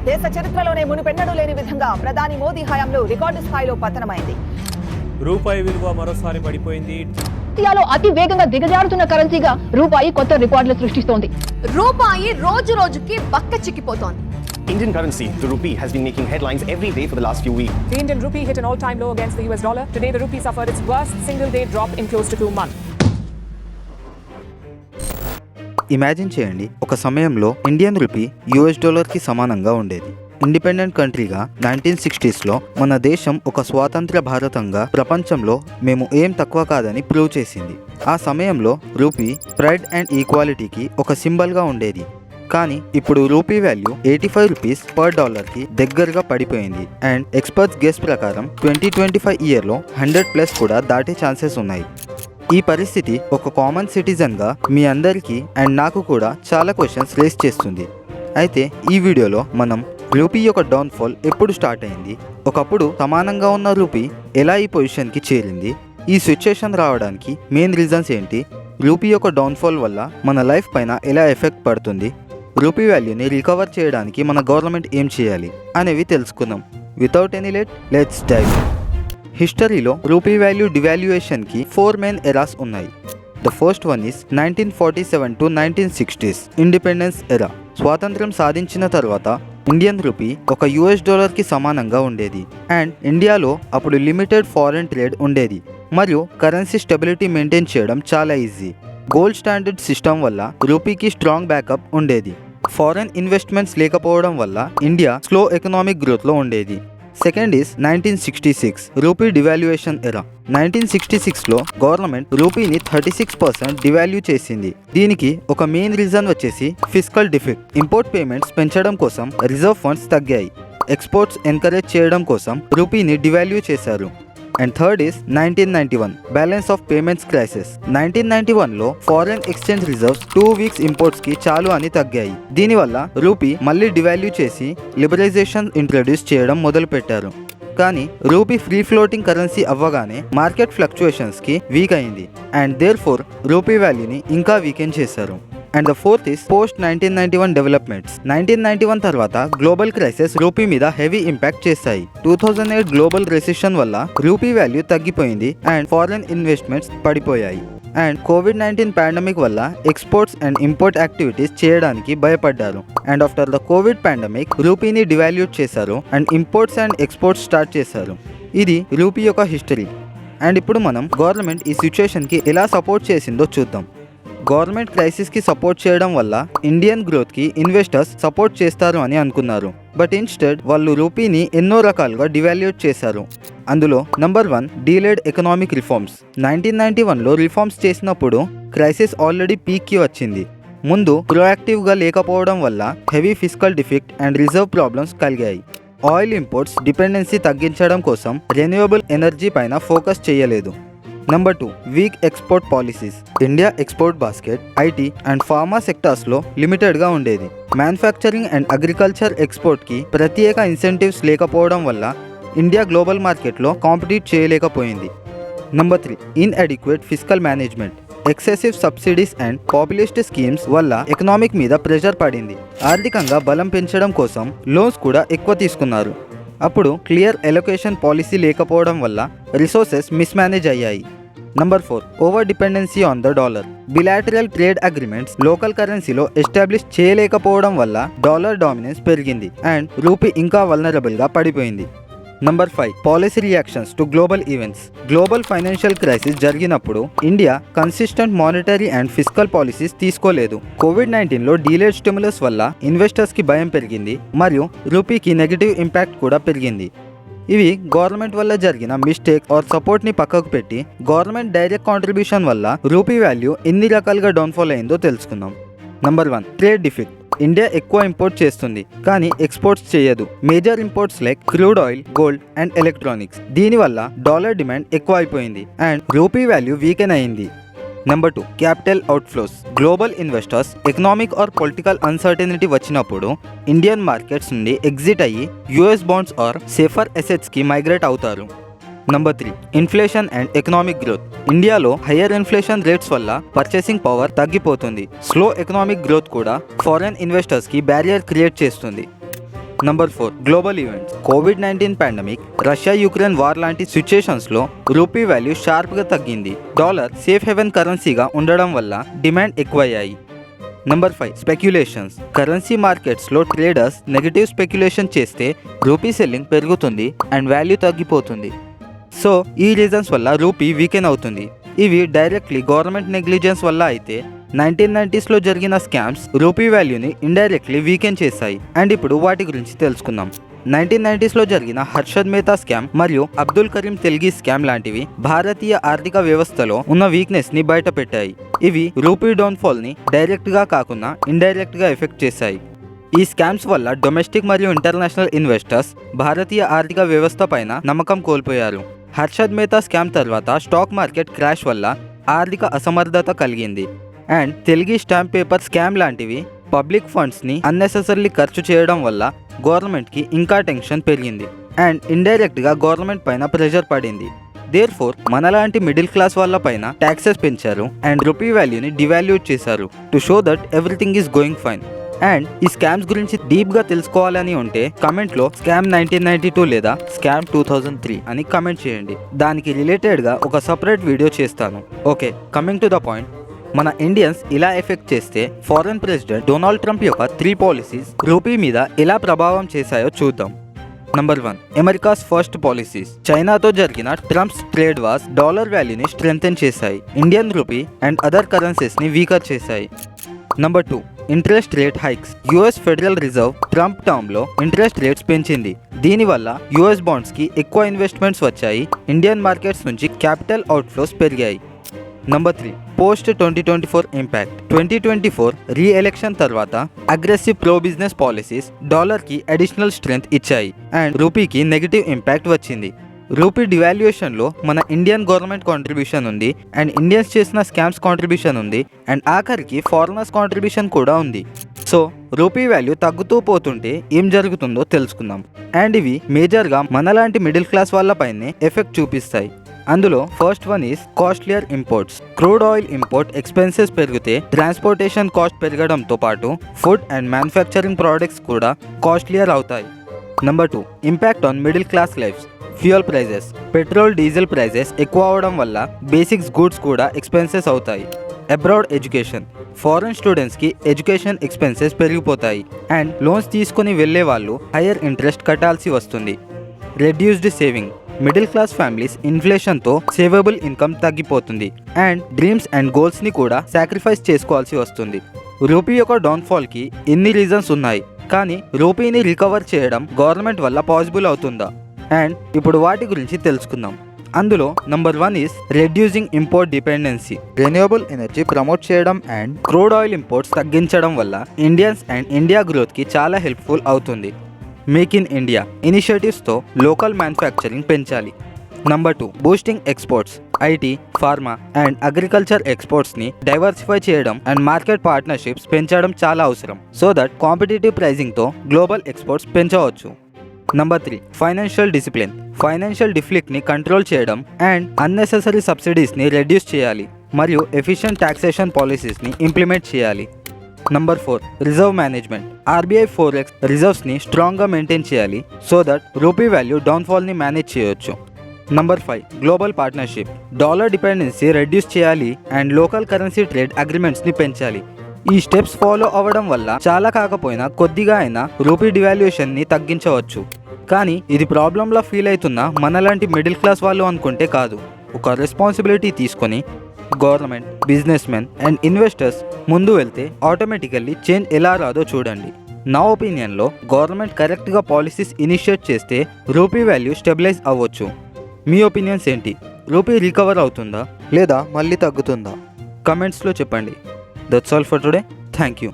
దేశ చరిత్రలోనే మునుపెన్నడూ లేని విధంగా ప్రధాని మోదీ హయాంలో రికార్డు స్థాయిలో పతనమైంది. రూపాయి విలువ మరోసారి పడిపోయింది. ఆసియాలో అతి వేగంగా దిగజారుతున్న కరెన్సీగా రూపాయి కొత్త రికార్డులు సృష్టిస్తోంది. రూపాయి రోజు రోజుకి బక్క చిక్కిపోతోంది. Indian currency, the rupee, has been making headlines every day for the last few weeks. The Indian rupee hit an all-time low against the US dollar. Today, the rupee suffered its worst single-day drop in close to 2 months. Imagine చేయండి, ఒక సమయంలో Indian rupee US డాలర్కి సమానంగా ఉండేది. Independent కంట్రీగా 1960స్లో మన దేశం ఒక స్వాతంత్ర భారతంగా ప్రపంచంలో మేము ఏం తక్కువ కాదని ప్రూవ్ చేసింది. ఆ సమయంలో రూపీ ప్రైడ్ అండ్ ఈక్వాలిటీకి ఒక సింబల్గా ఉండేది. కానీ ఇప్పుడు రూపీ వాల్యూ 85 రూపీస్ పర్ డాలర్కి దగ్గరగా పడిపోయింది. అండ్ ఎక్స్పర్ట్స్ గెస్ ప్రకారం 2025 ఇయర్లో 100+ కూడా దాటే ఛాన్సెస్ ఉన్నాయి. ఈ పరిస్థితి ఒక కామన్ సిటిజన్గా మీ అందరికీ అండ్ నాకు కూడా చాలా క్వశ్చన్స్ రేస్ చేస్తుంది. అయితే ఈ వీడియోలో మనం రూపీ యొక్క డౌన్ఫాల్ ఎప్పుడు స్టార్ట్ అయింది, ఒకప్పుడు సమానంగా ఉన్న రూపీ ఎలా ఈ పొజిషన్కి చేరింది, ఈ సిచ్యుయేషన్ రావడానికి మెయిన్ రీజన్స్ ఏంటి, రూపీ యొక్క డౌన్ఫాల్ వల్ల మన లైఫ్ పైన ఎలా ఎఫెక్ట్ పడుతుంది, రూపీ వాల్యూని రికవర్ చేయడానికి మన గవర్నమెంట్ ఏం చేయాలి అనేవి తెలుసుకుందాం. Without any late, let's dive. హిస్టరీలో రూపీ వాల్యూ డివాల్యుయేషన్కి 4 మెయిన్ ఎరాస్ ఉన్నాయి. The first one is 1947 to 1960s independence era. స్వాతంత్రం సాధించిన తర్వాత ఇండియన్ రూపీ ఒక యుఎస్ డాలర్కి సమానంగా ఉండేది. అండ్ ఇండియాలో అప్పుడు లిమిటెడ్ ఫారెన్ ట్రేడ్ ఉండేది మరియు కరెన్సీ స్టెబిలిటీ మెయింటైన్ చేయడం చాలా ఈజీ. గోల్డ్ స్టాండర్డ్ సిస్టమ్ వల్ల రూపీకి స్ట్రాంగ్ బ్యాకప్ ఉండేది. ఫారెన్ ఇన్వెస్ట్మెంట్స్ లేకపోవడం వల్ల ఇండియా స్లో ఎకనామిక్ గ్రోత్లో ఉండేది. సెకండ్ ఈస్ 1966 రూపీ డివాల్యుయేషన్ ఎరా. 1966లో గవర్నమెంట్ రూపీని 36% డివాల్యూ చేసింది. దీనికి ఒక మెయిన్ రీజన్ వచ్చేసి ఫిస్కల్ డిఫిక్ట్. ఇంపోర్ట్ పేమెంట్స్ పెంచడం కోసం రిజర్వ్ ఫండ్స్ తగ్గాయి. ఎక్స్పోర్ట్స్ ఎంకరేజ్ చేయడం కోసం రూపీని డివాల్యూ చేశారు. And third is 1991 balance of payments crisis. 1991లో ఫారెన్ ఎక్స్చేంజ్ రిజర్వ్స్ 2 వీక్స్ ఇంపోర్ట్స్కి చాలు అని తగ్గాయి. దీనివల్ల రూపీ మళ్ళీ డివాల్యూ చేసి లిబరలైజేషన్ ఇంట్రడ్యూస్ చేయడం మొదలుపెట్టారు. కానీ రూపీ ఫ్రీ ఫ్లోటింగ్ కరెన్సీ అవ్వగానే మార్కెట్ ఫ్లక్చుయేషన్స్కి వీక్ అయింది. అండ్ దేర్ ఫోర్ రూపీ వాల్యూని ఇంకా వీకెన్ చేశారు. And the fourth is post 1991 developments. 1991 తర్వాత గ్లోబల్ క్రైసిస్ రూపీ మీద హెవీ ఇంపాక్ట్ చేశాయి. 2008 గ్లోబల్ రెసిషన్ వల్ల రూపీ వాల్యూ తగ్గిపోయింది అండ్ ఫారెన్ ఇన్వెస్ట్మెంట్స్ పడిపోయాయి. అండ్ కోవిడ్-19 పాండమిక్ వల్ల ఎక్స్పోర్ట్స్ అండ్ ఇంపోర్ట్ యాక్టివిటీస్ చేయడానికి భయపడ్డారు. And after the covid pandemic రూపీని డివాల్యూట్ చేశారు and imports and exports start చేశారు. ఇది రూపీ యొక్క హిస్టరీ. అండ్ ఇప్పుడు మనం గవర్నమెంట్ ఈ సిచ్యుయేషన్కి ఎలా సపోర్ట్ చేసిందో చూద్దాం. గవర్నమెంట్ క్రైసిస్కి సపోర్ట్ చేయడం వల్ల ఇండియన్ గ్రోత్కి ఇన్వెస్టర్స్ సపోర్ట్ చేస్తారు అని అనుకున్నారు. బట్ ఇన్స్టెడ్ వాళ్ళు రూపీని ఎన్నో రకాలుగా డివాల్యూట్ చేశారు. అందులో నెంబర్ 1 డీలేడ్ ఎకనామిక్ రిఫార్మ్స్. 1991లో రిఫార్మ్స్ చేసినప్పుడు క్రైసిస్ ఆల్రెడీ పీక్కి వచ్చింది. ముందు ప్రోయాక్టివ్గా లేకపోవడం వల్ల heavy fiscal deficit and reserve problems కలిగాయి. ఆయిల్ ఇంపోర్ట్స్ డిపెండెన్సీ తగ్గించడం కోసం రెన్యూవబుల్ ఎనర్జీ పైన ఫోకస్ చేయలేదు. Number 2 weak export policies. India export basket IT and pharma సెక్టార్స్లో లిమిటెడ్గా ఉండేది. మ్యానుఫ్యాక్చరింగ్ అండ్ అగ్రికల్చర్ ఎక్స్పోర్ట్కి ప్రత్యేక ఇన్సెంటివ్స్ లేకపోవడం వల్ల ఇండియా గ్లోబల్ మార్కెట్లో కాంపిటీట్ చేయలేకపోయింది. Number 3 inadequate fiscal management. Excessive subsidies and populist schemes వల్ల ఎకనామిక్ మీద ప్రెషర్ పడింది. ఆర్థికంగా బలం పెంచడం కోసం లోన్స్ కూడా ఎక్కువ తీసుకున్నారు. అప్పుడు క్లియర్ ఎలొకేషన్ పాలసీ లేకపోవడం వల్ల రిసోర్సెస్ మిస్మేనేజ్ అయ్యాయి. Number 4 over dependency on the dollar. Bilateral trade agreements local కరెన్సీలో ఎస్టాబ్లిష్ చేయలేకపోవడం వల్ల డాలర్ డామినెన్స్ పెరిగింది అండ్ రూపీ ఇంకా వల్నరబుల్గా పడిపోయింది. Number 5 policy reactions to global events. Global financial crisis జరిగినప్పుడు India consistent monetary and fiscal policies తీసుకోలేదు. కోవిడ్-19లో డీలేడ్ స్టిమ్యులస్ వల్ల ఇన్వెస్టర్స్కి భయం పెరిగింది మరియు రూపీకి నెగిటివ్ ఇంపాక్ట్ కూడా పెరిగింది. ఇవి గవర్నమెంట్ వల్ల జరిగిన మిస్టేక్ ఆర్ సపోర్ట్ని పక్కకు పెట్టి గవర్నమెంట్ డైరెక్ట్ కాంట్రిబ్యూషన్ వల్ల రూపీ వాల్యూ ఎన్ని రకాలుగా డౌన్ఫాల్ అయిందో తెలుసుకుందాం. Number 1 trade deficit. ఇండియా ఎక్కువ ఇంపోర్ట్ చేస్తుంది కానీ ఎక్స్పోర్ట్స్ చేయదు. Major imports like crude oil, gold and electronics. దీనివల్ల డాలర్ డిమాండ్ ఎక్కువ అయిపోయింది అండ్ రూపీ వాల్యూ వీకెన్ అయింది. Number 2 capital outflows. Global investors economic or political uncertainty వచ్చినప్పుడు ఇండియన్ మార్కెట్స్ నుండి ఎగ్జిట్ అయ్యి యుఎస్ బాండ్స్ ఆర్ సేఫర్ అసెట్స్కి migrate అవుతారు. Number 3 inflation and economic growth. ఇండియాలో హయ్యర్ ఇన్ఫ్లేషన్ రేట్స్ వల్ల పర్చేసింగ్ పవర్ తగ్గిపోతుంది. Slow economic growth కూడా ఫారెన్ ఇన్వెస్టర్స్కి బ్యారియర్ క్రియేట్ చేస్తుంది. Number 4 global events. COVID-19 pandemic, Russia Ukraine war లాంటి సిచ్యుయేషన్స్లో రూపీ వాల్యూ షార్ప్గా తగ్గింది. డాలర్ సేఫ్ హెవెన్ కరెన్సీగా ఉండడం వల్ల డిమాండ్ ఎక్కువయ్యాయి. Number 5 speculations. కరెన్సీ మార్కెట్స్లో ట్రేడర్స్ నెగటివ్ స్పెక్యులేషన్ చేస్తే రూపీ సెల్లింగ్ పెరుగుతుంది అండ్ వాల్యూ తగ్గిపోతుంది. సో ఈ రీజన్స్ వల్ల రూపీ వీకెన్ అవుతుంది. ఇవి డైరెక్ట్లీ గవర్నమెంట్ నెగ్లిజెన్స్ వల్ల అయితే 1990sలో జరిగిన స్కామ్స్ రూపీ వాల్యూని ఇండైరెక్ట్లీ వీకెన్ చేశాయి. అండ్ ఇప్పుడు వాటి గురించి తెలుసుకుందాం. 1990sలో జరిగిన హర్షద్ మేహతా స్కామ్ మరియు అబ్దుల్ కరీం తెల్గి స్కామ్ లాంటివి భారతీయ ఆర్థిక వ్యవస్థలో ఉన్న వీక్నెస్ ని బయటపెట్టాయి. ఇవి రూపీ డౌన్ఫాల్ ని డైరెక్ట్ గా కాకుండా ఇండైరెక్ట్ గా ఎఫెక్ట్ చేశాయి. ఈ స్కామ్స్ వల్ల డొమెస్టిక్ మరియు ఇంటర్నేషనల్ ఇన్వెస్టర్స్ భారతీయ ఆర్థిక వ్యవస్థ పైన నమ్మకం కోల్పోయారు. హర్షద్ మేహతా స్కామ్ తర్వాత స్టాక్ మార్కెట్ క్రాష్ వల్ల ఆర్థిక అసమర్థత కలిగింది. అండ్ తెల్గి స్టాంప్ పేపర్ స్కామ్ లాంటివి పబ్లిక్ ఫండ్స్ని అన్నెసెసరీ ఖర్చు చేయడం వల్ల గవర్నమెంట్కి ఇంకా టెన్షన్ పెరిగింది అండ్ ఇండైరెక్ట్గా గవర్నమెంట్ పైన ప్రెషర్ పడింది. దేర్ఫోర్ మనలాంటి మిడిల్ క్లాస్ వాళ్ళ పైన ట్యాక్సెస్ పెంచారు అండ్ రూపీ వాల్యూని డివాల్యూట్ చేశారు to show that everything is going fine. And ఈ స్కామ్స్ గురించి డీప్గా తెలుసుకోవాలని ఉంటే కమెంట్లో స్కామ్ 1992 లేదా స్కామ్ 2003 అని కమెంట్ చేయండి. దానికి రిలేటెడ్గా ఒక సపరేట్ వీడియో చేస్తాను. Okay, coming to the point. మన ఇండియన్స్ ఇలా ఎఫెక్ట్ చేస్తే ఫారెన్ ప్రెసిడెంట్ డొనాల్డ్ ట్రంప్ యొక్క 3 పాలసీస్ రూపీ మీద ఎలా ప్రభావం చేశాయో చూద్దాం. Number 1 America's first policies. చైనాతో జరిగిన ట్రంప్స్ ట్రేడ్ వార్స్ డాలర్ వాల్యూని స్ట్రెంథెన్ చేశాయి. ఇండియన్ రూపీ అండ్ అదర్ కరెన్సీస్ని వీకర్ చేశాయి. Number 2 interest rate hikes. US federal reserve Trump టర్మ్లో ఇంట్రెస్ట్ రేట్స్ పెంచింది. దీనివల్ల యుఎస్ బాండ్స్కి ఎక్కువ ఇన్వెస్ట్మెంట్స్ వచ్చాయి. ఇండియన్ మార్కెట్స్ నుంచి క్యాపిటల్ అవుట్ఫ్లోస్ పెరిగాయి. Number 3 post 2024 impact. 2024 రీ-ఎలక్షన్ తర్వాత అగ్రెసివ్ ప్రో బిజినెస్ పాలసీస్ డాలర్కి అడిషనల్ స్ట్రెంగ్త్ ఇచ్చాయి అండ్ రూపీకి నెగిటివ్ ఇంపాక్ట్ వచ్చింది. రూపీ డివాల్యుయేషన్లో మన ఇండియన్ గవర్నమెంట్ కాంట్రిబ్యూషన్ ఉంది అండ్ ఇండియన్స్ చేసిన స్కామ్స్ కాంట్రిబ్యూషన్ ఉంది అండ్ ఆఖరికి ఫారినర్స్ కాంట్రిబ్యూషన్ కూడా ఉంది. సో రూపీ వాల్యూ తగ్గుతూ పోతుంటే ఏం జరుగుతుందో తెలుసుకుందాం. అండ్ ఇవి మేజర్గా మనలాంటి మిడిల్ క్లాస్ వాళ్ళపైనే ఎఫెక్ట్ చూపిస్తాయి. అందులో first one is costlier imports. Crude oil import expenses పెరిగితే ట్రాన్స్పోర్టేషన్ కాస్ట్ పెరగడంతో పాటు ఫుడ్ అండ్ మ్యానుఫ్యాక్చరింగ్ ప్రోడక్ట్స్ కూడా కాస్ట్లియర్ అవుతాయి. Number 2 impact on middle class lifes. Fuel prices. Petrol diesel prices ఎక్కువ అవడం వల్ల బేసిక్స్ గూడ్స్ కూడా ఎక్స్పెన్సెస్ అవుతాయి. Abroad education. ఫారెన్ స్టూడెంట్స్కి ఎడ్యుకేషన్ ఎక్స్పెన్సెస్ పెరిగిపోతాయి అండ్ లోన్స్ తీసుకుని వెళ్ళే వాళ్ళు హయ్యర్ ఇంట్రెస్ట్ కట్టాల్సి వస్తుంది. Reduced saving. Middle class families ఇన్ఫ్లేషన్తో సేవబుల్ ఇన్కమ్ తగ్గిపోతుంది అండ్ డ్రీమ్స్ అండ్ గోల్స్ని కూడా సాక్రిఫైస్ చేసుకోవాల్సి వస్తుంది. రూపీ యొక్క డౌన్ఫాల్కి ఇన్ని రీజన్స్ ఉన్నాయి, కానీ రూపీని రికవర్ చేయడం గవర్నమెంట్ వల్ల పాసిబుల్ అవుతుందా? అండ్ ఇప్పుడు వాటి గురించి తెలుసుకుందాం. అందులో number 1 is reducing import dependency. Renewable energy promote చేయడం అండ్ క్రూడ్ ఆయిల్ ఇంపోర్ట్స్ తగ్గించడం వల్ల ఇండియన్స్ అండ్ ఇండియా గ్రోత్కి చాలా హెల్ప్ఫుల్ అవుతుంది. మేక్ ఇన్ ఇండియా ఇనిషియేటివ్స్తో లోకల్ మ్యానుఫ్యాక్చరింగ్ పెంచాలి. Number 2 boosting exports. IT, pharma and agriculture ఎక్స్పోర్ట్స్ని డైవర్సిఫై చేయడం అండ్ మార్కెట్ పార్ట్నర్షిప్స్ పెంచడం చాలా అవసరం సో దట్ కాంపిటేటివ్ ప్రైజింగ్తో గ్లోబల్ ఎక్స్పోర్ట్స్ పెంచవచ్చు. Number 3 financial discipline. ఫైనాన్షియల్ డిఫ్లిక్ట్ని కంట్రోల్ చేయడం అండ్ అన్నెసెసరీ సబ్సిడీస్ని రెడ్యూస్ చేయాలి మరియు ఎఫిషియెంట్ టాక్సేషన్ పాలసీస్ని ఇంప్లిమెంట్ చేయాలి. Number 4 reserve management. RBI forex రిజర్వ్స్ని స్ట్రాంగ్గా మెయింటైన్ చేయాలి సో దట్ రూపీ వాల్యూ డౌన్ఫాల్ని మేనేజ్ చేయొచ్చు. Number 5 global partnership. Dollar dependency reduce చేయాలి అండ్ లోకల్ కరెన్సీ ట్రేడ్ అగ్రిమెంట్స్ని పెంచాలి. ఈ స్టెప్స్ ఫాలో అవ్వడం వల్ల చాలా కాకపోయినా కొద్దిగా అయినా రూపీ డివాల్యుయేషన్ని తగ్గించవచ్చు. కానీ ఇది ప్రాబ్లంలా ఫీల్ అవుతున్న మనలాంటి మిడిల్ క్లాస్ వాళ్ళు అనుకుంటే కాదు. ఒక రెస్పాన్సిబిలిటీ తీసుకొని government, business men and investors ముందు వెళ్తే ఆటోమేటికల్లీ చేంజ్ ఎలా రాదో చూడండి. నా ఒపీనియన్లో గవర్నమెంట్ కరెక్ట్గా పాలసీస్ ఇనిషియేట్ చేస్తే రూపీ వాల్యూ స్టెబిలైజ్ అవ్వచ్చు. మీ ఒపీనియన్స్ ఏంటి? రూపీ రికవర్ అవుతుందా లేదా మళ్ళీ తగ్గుతుందా? కమెంట్స్లో చెప్పండి. That's all for today. Thank you.